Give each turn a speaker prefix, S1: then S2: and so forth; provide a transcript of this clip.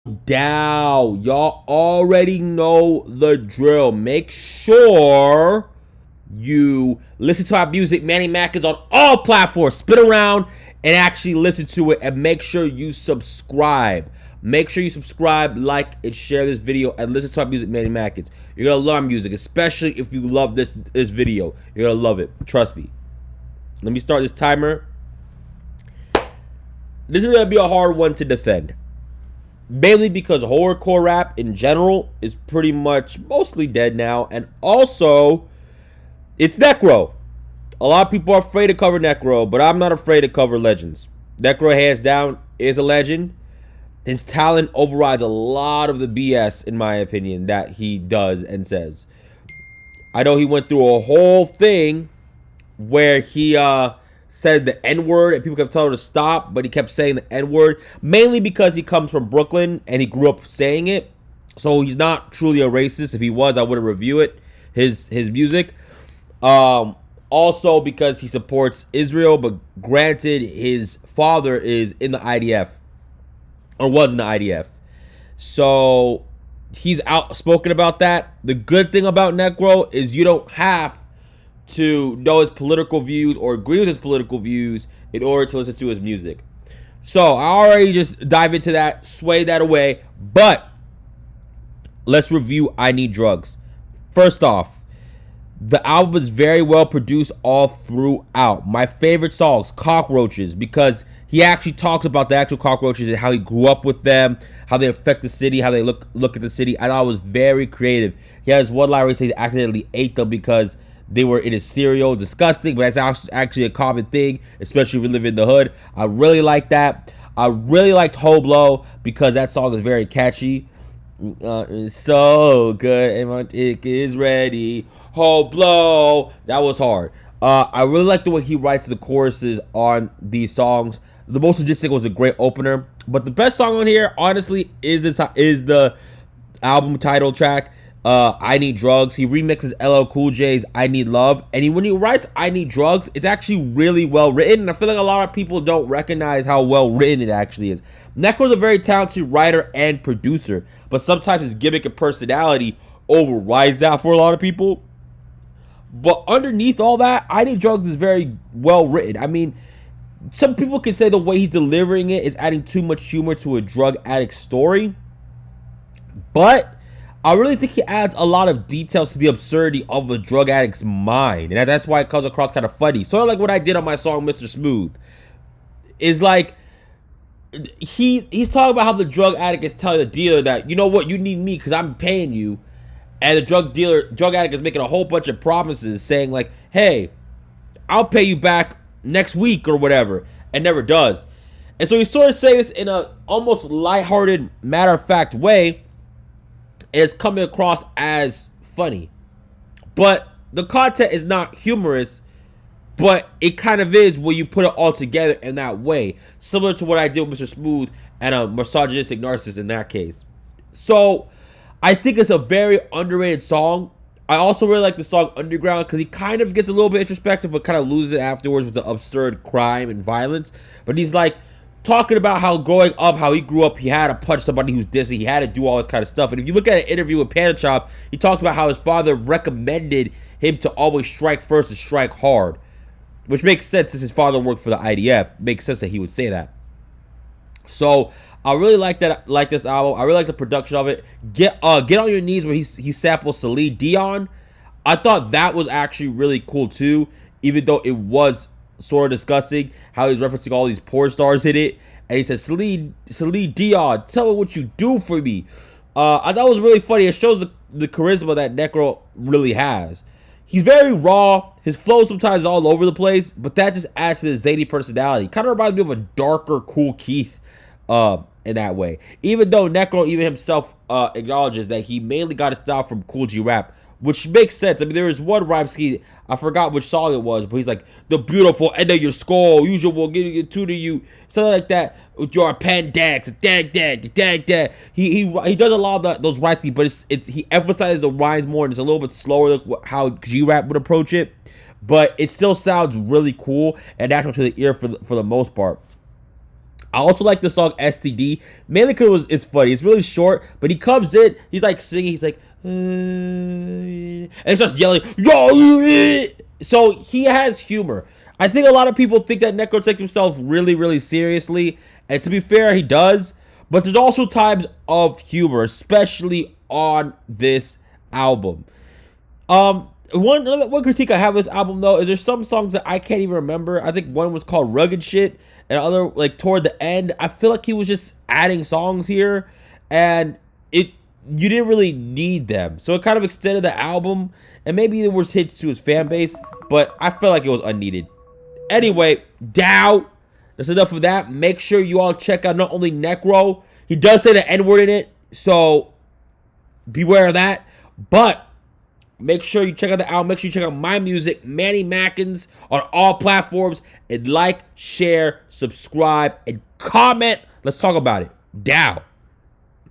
S1: Down. Y'all already know the drill. Make sure you listen to our music. Manny Mac is on all platforms. Spin around and actually listen to it. And make sure you subscribe. Make sure you subscribe, like, and share this video. And listen to our music, Manny Mackins. You're going to love music, especially if you love this video. You're going to love it. Trust me. Let me start this timer. This is going to be a hard one to defend. Mainly because horrorcore rap in general is pretty much mostly dead now. And also, it's Necro. A lot of people are afraid to cover Necro, but I'm not afraid to cover legends. Necro, hands down, is a legend. His talent overrides a lot of the BS, in my opinion, that he does and says. I know he went through a whole thing where he said the N-word and people kept telling him to stop, but he kept saying the N-word, mainly because he comes from Brooklyn and he grew up saying it. So he's not truly a racist. If he was, I wouldn't review it, his music. Also because he supports Israel, but granted, his father is in the IDF, or was in the IDF. So he's outspoken about that. The good thing about Necro is you don't have to know his political views or agree with his political views in order to listen to his music. So I already just dive into that, sway that away. But let's review I Need Drugs. First off, the album is very well produced all throughout. My favorite songs, Cockroaches, because he actually talks about the actual cockroaches and how he grew up with them, how they affect the city, how they look at the city. I thought it was very creative. He has one line where he says he accidentally ate them because they were in his cereal. Disgusting, but that's actually a common thing, especially if you live in the hood. I really like that. I really liked Ho Blow because that song is very catchy. It's so good, and my dick is ready. Ho Blow. That was hard. I really like the way he writes the choruses on these songs. The Most Logistic was a great opener, but the best song on here, honestly, is the album title track. I Need Drugs. He remixes LL Cool J's I Need Love, and when he writes I Need Drugs, it's actually really well written, and I feel like a lot of people don't recognize how well written it actually is. Necro's a very talented writer and producer, but sometimes his gimmick and personality overrides that for a lot of people. But underneath all that, I Need Drugs is very well written. I mean, some people can say the way he's delivering it is adding too much humor to a drug addict story, but I really think he adds a lot of details to the absurdity of a drug addict's mind, and that's why it comes across kind of funny. Sort of like what I did on my song Mr. Smooth. Is like he's talking about how the drug addict is telling the dealer that, you know what, you need me because I'm paying you, and the drug addict is making a whole bunch of promises saying like, hey, I'll pay you back next week or whatever, and never does. And so he's sort of saying this in a almost lighthearted, matter-of-fact way. It's coming across as funny, but the content is not humorous, but it kind of is when you put it all together in that way, similar to what I did with Mr. Smooth and a misogynistic narcissist in that case. So I think it's a very underrated song. I also really like the song Underground because he kind of gets a little bit introspective but kind of loses it afterwards with the absurd crime and violence. But he's like talking about how growing up, how he grew up, he had to punch somebody who's dissing, he had to do all this kind of stuff. And if you look at an interview with Panda Chop, he talked about how his father recommended him to always strike first and strike hard, which makes sense since his father worked for the IDF. Makes sense that he would say that. So I really like this album. I really like the production of it. Get on Your Knees, where he samples Celine Dion. I thought that was actually really cool too, even though it was sort of disgusting how he's referencing all these porn stars in it, and he says Celine Dion, tell me what you do for me. I thought it was really funny. It shows the charisma that Necro really has. He's very raw. His flow sometimes is all over the place, but that just adds to the zany personality. Kind of reminds me of a darker Cool Keith in that way. Even though Necro even himself acknowledges that he mainly got his style from Cool G rap, which makes sense. I mean, there is one rhyme scheme, I forgot which song it was, but he's like, the beautiful end of your skull, usual getting it to you, something like that. With your appendix, dag. He does a lot of those rhyme schemes, but he emphasizes the rhymes more, and it's a little bit slower than how G-Rap would approach it. But it still sounds really cool and natural to the ear for the most part. I also like the song STD, mainly because it's funny. It's really short, but he comes in, he's like singing, he's like, and he starts yelling, yo, so he has humor. I think a lot of people think that Necro takes himself really, really seriously, and to be fair, he does, but there's also times of humor, especially on this album. One critique I have of this album though is there's some songs that I can't even remember. I think one was called Rugged Shit, and other like toward the end, I feel like he was just adding songs here, and you didn't really need them, so it kind of extended the album, and maybe there was hits to his fan base, but I felt like it was unneeded. Anyway, Dow. That's enough of that. Make sure you all check out not only Necro, he does say the N-word in it, so beware of that, but make sure you check out the album. Make sure you check out my music, Manny Mackins, on all platforms. And like, share, subscribe, and comment. Let's talk about it. Dow.